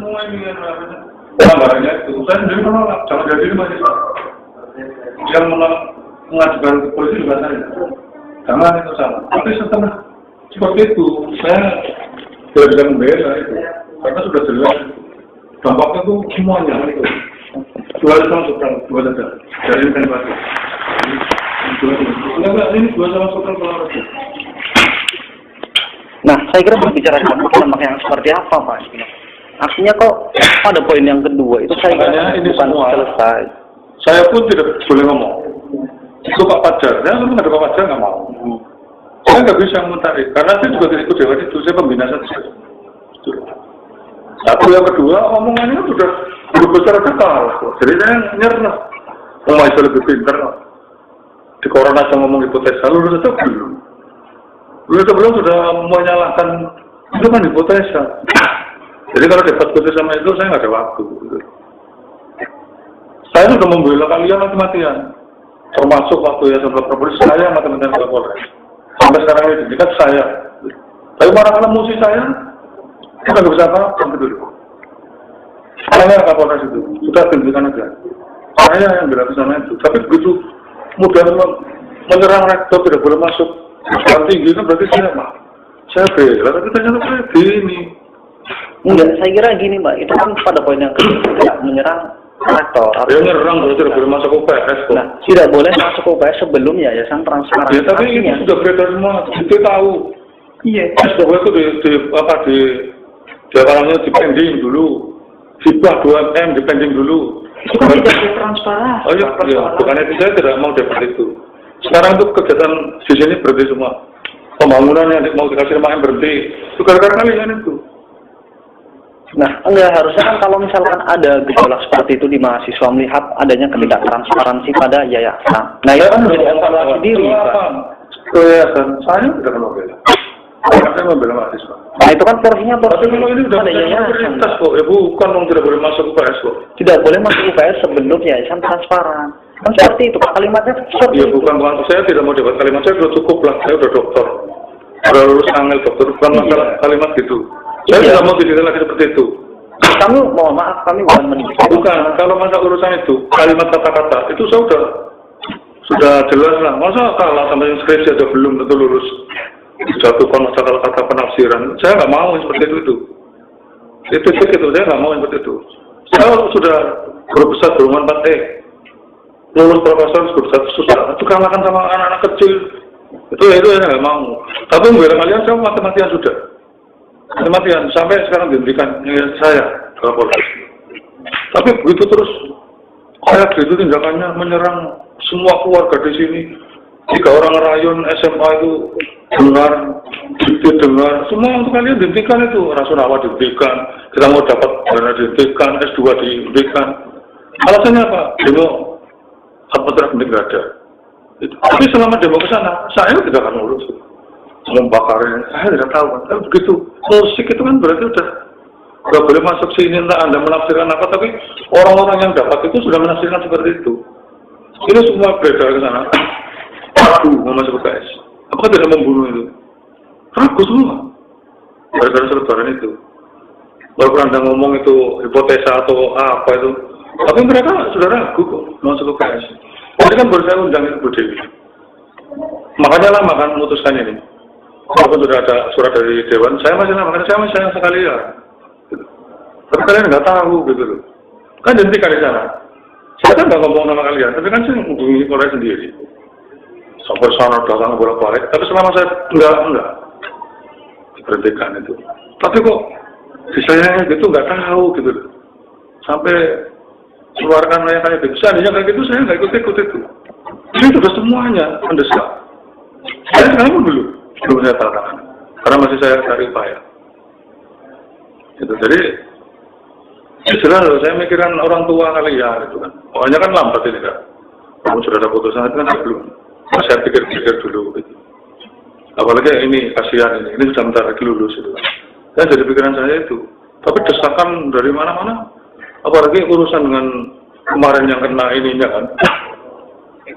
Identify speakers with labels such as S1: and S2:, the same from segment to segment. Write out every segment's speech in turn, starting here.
S1: semua ini gambarannya itu. Saya sendiri menolak, jangan jadi mahasiswa. Yang mengajukan ke polisi juga saya. Jangan itu salah. Tapi setelah seperti itu, saya tidak bisa membela itu. Karena sudah jelas dampaknya itu semuanya itu. Dua sama seberang, dua saja. Dari investasi. Ini dua sama seberang kalau saja.
S2: Nah, saya kira berbicara dampak yang seperti apa, Pak? Artinya kok pada poin yang kedua itu saya kira
S1: ini
S2: bukan
S1: semua
S2: selesai.
S1: Saya pun tidak boleh ngomong. Itu Pak Fajar, saya kan ada Pak Fajar nggak mau. Saya nggak bisa menarik, karena saya juga tidak ikut dewan itu, saya pembina saja. Satu yang kedua, omongannya sudah berbesar kekal. Jadi saya nyerah. Itu lebih pintar. Di Corona saya ngomong hipotesa, lulus itu belum. Lulus sebelum sudah menyalahkan, itu kan hipotesa. Jadi kalau debat khusus sama itu, saya nggak ada waktu. Saya sudah membela kalian mati-matian. Termasuk waktu ya sebelum Kapolres, saya mati-matian Kapolres. Sampai sekarang ini dekat saya. Tapi para musuh saya, kita nggak bisa apa-apa dulu. Saya Kapolres itu, sudah tunjukkan aja. Saya yang bela kesana itu. Tapi begitu mudah menyerang rektor tidak boleh masuk. Sekarang tinggi kan berarti saya mah. Saya bela, tapi ternyata saya gini.
S2: Enggak, saya kira gini, Mbak. Itu kan pada poin yang kedua tidak menyerang rektor.
S1: Dia nyerang berarti tidak boleh masuk UPS kok.
S2: Nah, tidak boleh masuk UPS sebelum yayasan transparansi.
S1: Ya, tapi itu sudah beredar semua. Itu tahu.
S2: Iya.
S1: SDW itu di awalnya dipending dulu. Hibah 2M dipending dulu.
S2: Itu kan tidak ada transparansi.
S1: Oh iya, bukannya itu saya tidak mau debat itu. Sekarang itu kegiatan di sini berhenti semua. Pembangunan yang mau dikasih rumah yang berhenti. Itu gara-gara kalian itu.
S2: Nah, enggak, harusnya kan kalau misalkan ada gejolak seperti itu di mahasiswa melihat adanya ketidaktransparansi pada yayasan. Nah, itu kan menjadi evaluasi diri, Pak.
S1: Yayasan, saya tidak mau bela. Saya membela mahasiswa.
S2: Nah, itu kan porsinya
S1: Tapi kalau ini sudah ada yayasan kok. Ya bukan, tidak boleh masuk UPS kok.
S2: Tidak boleh masuk UPS sebelum yayasan transparan. Kan seperti itu, Pak. Kalimatnya seperti
S1: itu.
S2: itu.
S1: Bukan, saya tidak mau debat kalimat. Saya sudah cukup lah. Saya sudah dokter. Sudah lulus angel dokter. Bukan masalah kalimat gitu. Saya tidak mau didetail lagi seperti itu.
S2: Kami mohon maaf, kami bukan mendikte.
S1: Bukan, kalau masa urusan itu, kalimat kata-kata, itu saya sudah jelas lah. Masa kalah sampai skripsi aja belum tentu lulus. Dijatuhkan masa kata penafsiran. Saya nggak mau seperti itu. Itu, saya nggak mau seperti itu. Saya sudah guru besar, guru 4E. Lulus profesor, guru besar, susah. Itu kalahkan sama anak-anak kecil. Itu saya nggak mau. Tapi membela kalian, saya mati-matian sudah. Mati-matian, sampai sekarang dihentikan saya Kapolres. Tapi begitu terus, saya begitu tindakannya menyerang semua keluarga di sini. 3 orang rayon SMA itu dengar, semua untuk kalian dihentikan itu. Rasunawa dihentikan, kita mau dapat dana dihentikan, S2 dihentikan. Alasannya apa? Demo hak putra pendidik nggak ada. Tapi selama demo ke sana, saya tidak akan ngurus. Membakarin, saya tidak tahu. Tapi begitu musik itu kan berarti udah nggak boleh masuk sini, entah Anda menafsirkan apa, tapi orang-orang yang dapat itu sudah menafsirkan seperti itu. Ini semua beredar ke sana. Ragu mau masuk UPS. Apakah tidak membunuh itu? Ragu semua. Gara-gara selebaran itu. Walaupun Anda ngomong itu hipotesa atau apa itu, tapi mereka sudah ragu kok masuk UPS. Jadi kan baru saya undang itu Bu Dewi. Makanya lama kan memutuskan ini. Walaupun sudah ada surat dari Dewan, saya masih lama, karena saya masih sayang sekali ya. Gitu. Tapi kalian nggak tahu gitu loh. Kan dihentikan di sana. Saya kan nggak ngomong sama kalian, tapi kan saya menghubungi Polres sendiri. Sampai sana datang bolak-balik, tapi selama saya enggak diberhentikan itu. Tapi kok saya gitu nggak tahu gitu loh. Sampai keluarkan saya kayak gitu. Seandainya kayak gitu saya nggak ikut itu. Ini sudah semuanya mendesak. Saya sekarang pun belum saya tangan, karena masih saya cari upaya. Itu jadi jelas loh, saya mikiran orang tua kali ya gitu kan. Pokoknya kan lambat ini kan. Kamu sudah ada putusan itu kan belum. Saya pikir-pikir dulu gitu. Apalagi ini kasihan ini sudah bentar lagi lulus itu. Saya jadi pikiran saya itu. Tapi desakan dari mana-mana. Apalagi urusan dengan kemarin yang kena ininya kan.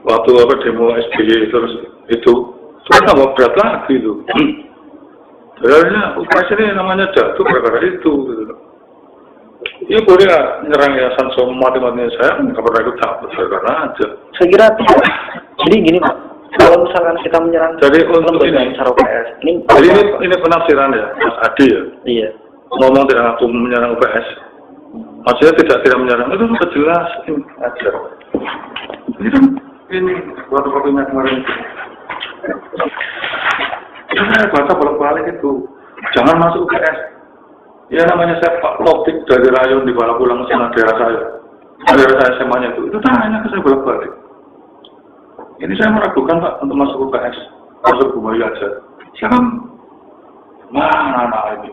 S1: Waktu demo SBY terus itu kan tambah berat lagi itu. Sebenarnya UPS ini namanya jatuh gara-gara itu gitu. Ya boleh nggak nyerang yayasan semua mati-matinya saya kan nggak pernah ikut campur karena aja.
S2: Saya kira tidak. Jadi gini Pak, kalau misalkan kita menyerang
S1: Jadi untuk
S2: lembaga
S1: ini,
S2: besar UPS,
S1: jadi ini penafsiran ya, Mas Adi ya.
S2: iya.
S1: Ngomong tidak aku menyerang UPS, maksudnya tidak menyerang itu sudah jelas ini aja. Ini kan ini waktu kopinya kemarin itu. Saya baca bolak-balik itu, jangan masuk UPS. Ya namanya saya Pak Topik dari rayon di bala pulang ke sana daerah saya SMA-nya itu tanya ke saya bolak-balik. Ini saya meragukan Pak untuk masuk UPS, masuk Bumayu aja. Saya kan mana ini?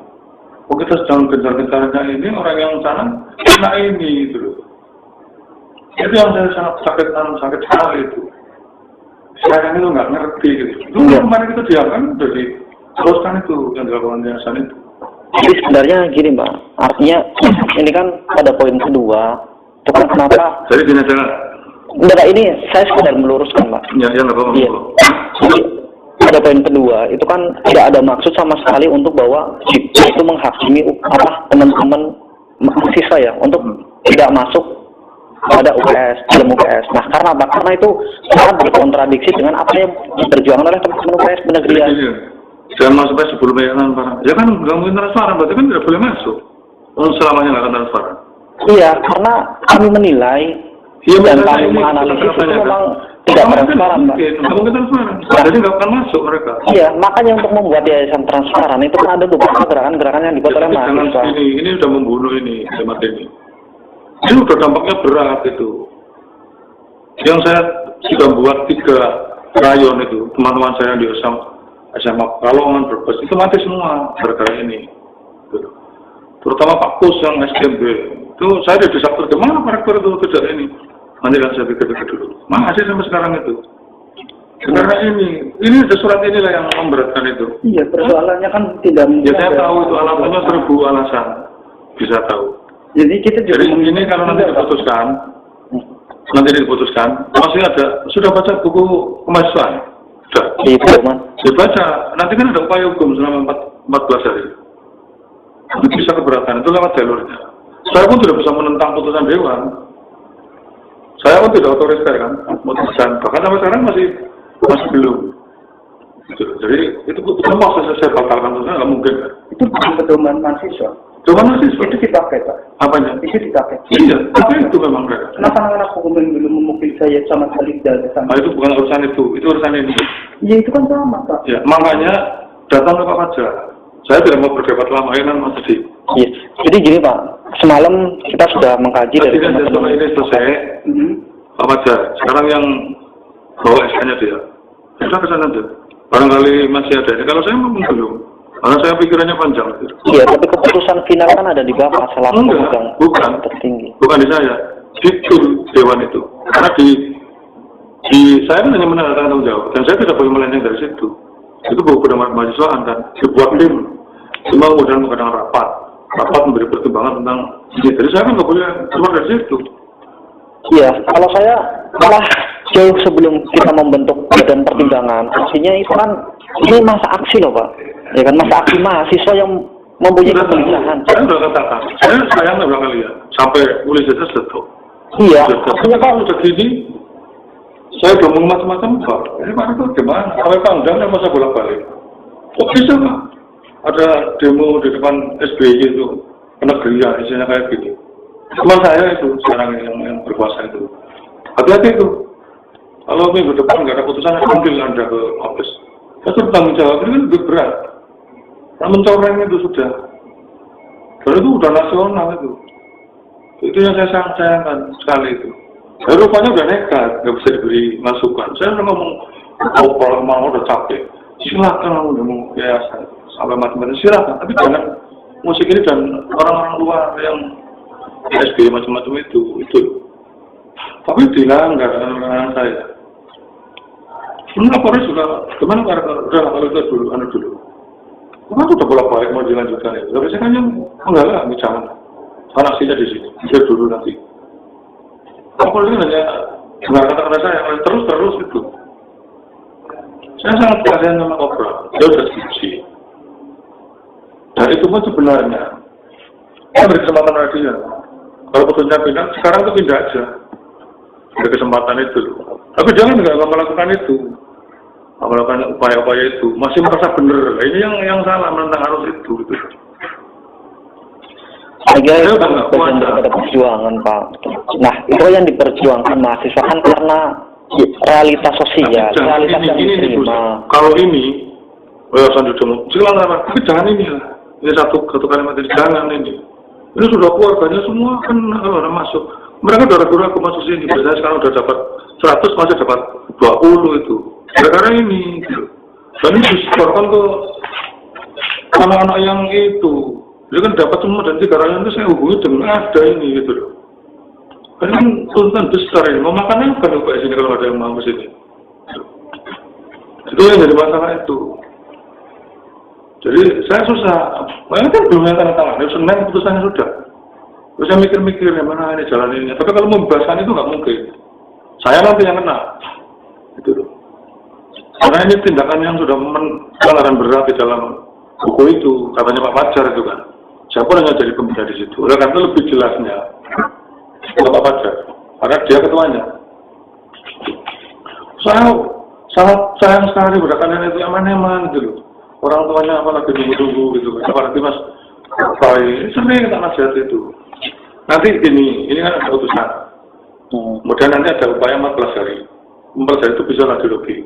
S1: Oh kita sedang gencar-gencarnya ini orang yang sana kena ini gitu loh. Itu yang saya sangat sakit sekali itu. Saya itu nggak ngerti gitu. Itu kemarin kita diamkan dari teruskan itu yang dilakukan yayasan itu.
S2: Jadi sebenarnya gini Mbak, artinya ini kan pada poin kedua, itu kan kenapa?
S1: Jadi gini aja.
S2: Enggak, ini saya sekedar meluruskan Mbak.
S1: Ya nggak apa-apa.
S2: Iya. Jadi pada poin kedua itu kan tidak ada maksud sama sekali untuk bahwa itu menghakimi teman-teman mahasiswa ya untuk tidak masuk pada UPS, dalam UPS. Nah karena apa? Karena itu sangat berkontradiksi dengan apa yang diperjuangkan oleh teman-teman UPS penegrian.
S1: Jangan masuk sebelum bayaran barang. Ya kan gangguin transparan, berarti kan tidak boleh masuk. Selamanya nggak akan transparan.
S2: Iya, karena kami menilai dan kami menganalisis itu memang tidak transparan, Mbak.
S1: Nggak mungkin transparan. Jadi nggak akan masuk mereka.
S2: Iya, makanya untuk membuat yayasan transparan itu kan ada beberapa gerakan-gerakan yang dibuat oleh mahasiswa.
S1: Ini udah membunuh ini, hemat ini. Ini udah dampaknya berat itu. Yang saya sudah buat 3 rayon itu, teman-teman saya di SMA Kalongan, Brebes, itu mati semua gara-gara ini. Terutama Pak Kus yang SDMB. Itu saya di desa kemana Pak Rektor itu tidak ini. Nanti kan saya pikir-pikir dulu. Masih sampai sekarang itu. Karena ini surat inilah yang memberatkan itu.
S2: Iya, persoalannya kan tidak mungkin.
S1: Ya saya tahu itu alasannya 1000 alasan. Bisa tahu.
S2: Jadi kita juga
S1: ini kalau nanti diputuskan, masih ada, sudah baca buku kemahasiswaan? Sudah. Dibaca. Nanti kan ada upaya hukum selama 14 hari. Itu bisa keberatan, itu lewat jalurnya. Saya pun tidak bisa menentang putusan Dewan. Saya pun tidak otoriter kan, putusan. Bahkan sampai sekarang masih belum. Jadi itu putusan saya batalkan, itu nggak mungkin.
S2: Itu bukan pedoman mahasiswa.
S1: Pedoman mahasiswa?
S2: Itu dipakai Pak.
S1: Apanya?
S2: Itu dipakai.
S1: Iya, apa itu memang mereka?
S2: Kenapa anak hukum belum memukul saya sama sekali dari sama?
S1: Nah, itu bukan urusan itu urusan ini.
S2: Iya itu kan sama Pak.
S1: Ya, makanya datang ke Pak Fajar. Saya tidak mau berdebat lama ini kan Mas Adi.
S2: Iya. Jadi gini Pak, semalam kita sudah mengkaji dari
S1: teman-teman ini selesai. Pak Fajar, sekarang yang bawa SK-nya dia. Sudah ke sana aja. Barangkali masih ada ini. Kalau saya mau belum. Karena saya pikirannya panjang.
S2: Iya, tapi keputusan final kan ada di Bapak selaku pemegang
S1: bukan
S2: tertinggi.
S1: Bukan di saya, di Dewan itu. Karena di saya kan hanya menandatangani tanggung jawab, dan saya tidak boleh melenceng dari situ. Itu buku pedoman kemahasiswaan kan, dibuat tim, semua kemudian mengadakan rapat memberi pertimbangan tentang ini. Jadi saya kan nggak boleh keluar dari situ.
S2: Iya, kalau saya malah jauh sebelum kita membentuk badan pertimbangan, artinya itu kan ini masa aksi loh Pak. Ya kan masa aksi mahasiswa yang mempunyai kegelisahan.
S1: Saya sudah katakan, saya sayang nggak kali ya, sampai polisi saja setuju.
S2: Iya,
S1: artinya kalau sudah gini, saya udah ngomong macam-macam Pak. Ini Pak itu gimana? Sampai pandang yang masa bolak-balik. Kok bisa Pak? Ada demo di depan SBY itu, penegrian, isinya kayak gini. Teman saya itu sekarang yang berkuasa itu. Hati-hati itu. Kalau minggu depan nggak ada putusan, ambil Anda ke office. Saya sudah tanggung jawab, ini kan lebih berat. Nah, mencoreng itu sudah. Dan itu udah nasional itu. Itu yang saya sangat sayangkan sekali itu. Ya, rupanya udah nekat, nggak bisa diberi masukan. Saya udah ngomong, kalau mau udah capek, silakan udah mau yayasan sampai macam-macam silakan. Tapi jangan musik ini dan orang-orang luar yang SB macam-macam itu. Tapi dilanggar dengan saya. Laporan juga, gimana kalau itu dulu, Kenapa udah bolak-balik mau dilanjutkan itu? Tapi saya kan yang menghalangi jangan. Karena aksinya di sini, biar dulu nanti. Kalau ini hanya dengar kata-kata saya, terus itu. Saya sangat kasihan sama Kopra, dia sudah skripsi. Dan itu pun sebenarnya, saya beri kesempatan lagi ya. Kalau putusnya pindah, sekarang tuh pindah aja. Ada kesempatan itu loh. Tapi jangan nggak melakukan itu. Melakukan upaya-upaya itu. Masih merasa bener. Ini yang salah menentang arus itu. Gitu.
S2: Saya kira itu kan bagian daripada perjuangan, Pak. Nah, itu yang diperjuangkan mahasiswa kan karena realitas sosial, realitas yang diterima.
S1: Kalau ini, silakan apa? Tapi jangan ini lah. Ini satu kalimat ini, jangan ini. Ini sudah keluarganya semua kan orang masuk. Mereka udah ragu-ragu masuk sini. Biasanya sekarang udah dapat 100, masih dapat 20 itu. Gara-gara ini. Gitu. Dan ini disetorkan ke anak-anak yang itu. Dia kan dapat semua dan 300 itu saya hubungi dengan ada ini gitu loh. Karena kan tuntutan besar ini. Mau makan apa nih Pak sini kalau ada yang mau ke sini? Itu yang jadi masalah itu. Jadi saya susah. Makanya kan belum yang tanda tangan. Senin putusannya sudah. Terus saya mikir-mikir mana ini jalan ini. Tapi kalau membebaskan itu nggak mungkin. Saya nanti yang kena. Gitu loh. Karena ini tindakan yang sudah pelanggaran berat di dalam buku itu. Katanya Pak Fajar itu kan. Siapa yang jadi pembina di situ? Oleh karena itu lebih jelasnya Pak Fajar, karena dia ketuanya. Saya sangat sayang sekali kalian itu eman-eman gitu. Orang tuanya apalagi tunggu-tunggu gitu. Apalagi Mas Roy, sering tak nasihat itu. Nanti ini kan ada utusan. Kemudian nanti ada upaya 14 hari. 14 hari itu bisa lah dirugi.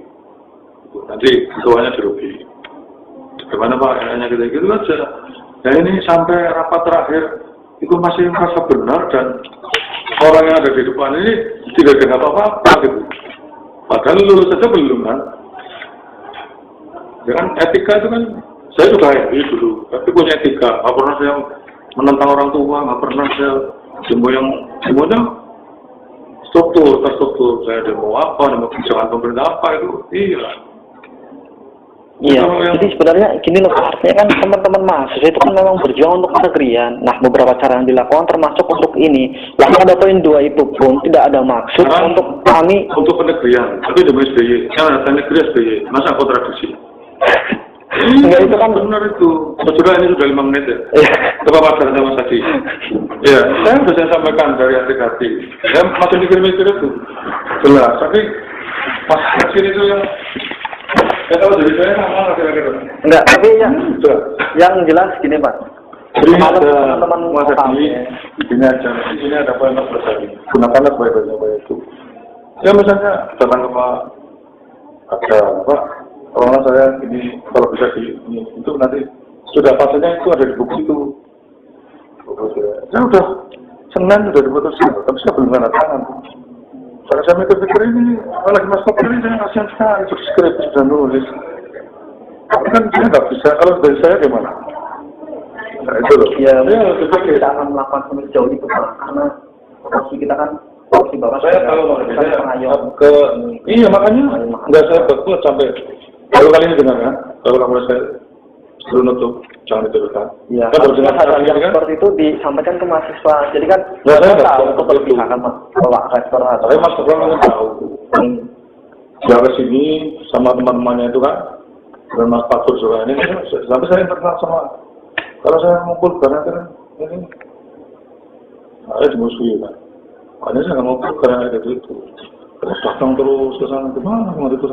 S1: Nanti ketuanya dirugi. Bagaimana Pak? Hanya gitu aja. Nah ini sampai rapat terakhir itu masih merasa benar dan orang yang ada di depan ini tidak dengar apa-apa gitu. Padahal lulus saja belum kan. Ya kan etika itu kan saya juga happy dulu, tapi punya etika. Nggak pernah saya menentang orang tua, nggak pernah saya semuanya terstruktur. Saya demo apa, demo kebijakan pemerintah apa itu, iya.
S2: Iya, jadi sebenarnya gini loh, artinya kan teman-teman mahasiswa itu kan memang berjuang untuk kenegerian. Nah, beberapa cara yang dilakukan termasuk untuk ini. Yang pada poin 2 itu pun tidak ada maksud karena untuk kami
S1: untuk penegerian, tapi demi SBY, yang ada negeri SBY, masa kontradiksi? Enggak, itu kan benar itu. Sudah ini sudah 5 menit ya. Coba Fajar sama Sadi. Ya, saya sudah saya sampaikan dari hati-hati. Saya masih mikir-mikir itu. Jelas, tapi pas kecil itu yang kalau dari saya sama kira-kira.
S2: Enggak, tapi yang jelas gini Pak.
S1: Jadi ada teman-teman Mas Adi, ini aja. Di sini ada poin Mas Adi. Gunakanlah sebaik-baiknya itu. Ya misalnya datang ke Pak, ada Pak, kalau saya ini kalau bisa di ini itu nanti sudah pasanya itu ada di buku itu. Saya udah Senin sudah diputuskan, tapi saya belum tanda tangan. Karena saya mikir-mikir ini, lagi Mas Kopir ini saya kasihan sekali, skrip sudah nulis. Tapi kan dia nggak bisa, kalau dari saya gimana? Nah itu loh.
S2: Ya, kita akan melakukan sampai jauh itu Pak, karena posisi kita kan, posisi Bapak
S1: saya tahu makanya ke, iya makanya nggak saya buat sampai, baru kali ini dengar kan, baru kamu saya sebelum nutup, jangan diteruskan.
S2: Ya, hal yang seperti itu disampaikan ke mahasiswa, jadi kan
S1: saya nggak tahu
S2: keberpihakan Bapak Rektor atau
S1: Mas Kopir nggak tahu. Dia ke sini sama teman-temannya itu kan, dan Mas Fatur juga ini, sampai saya internal sama, kalau saya ngumpul karena kan ini, ada dimusuhi kan, makanya saya nggak ngumpul karena itu, terus datang terus ke sana, gimana mau itu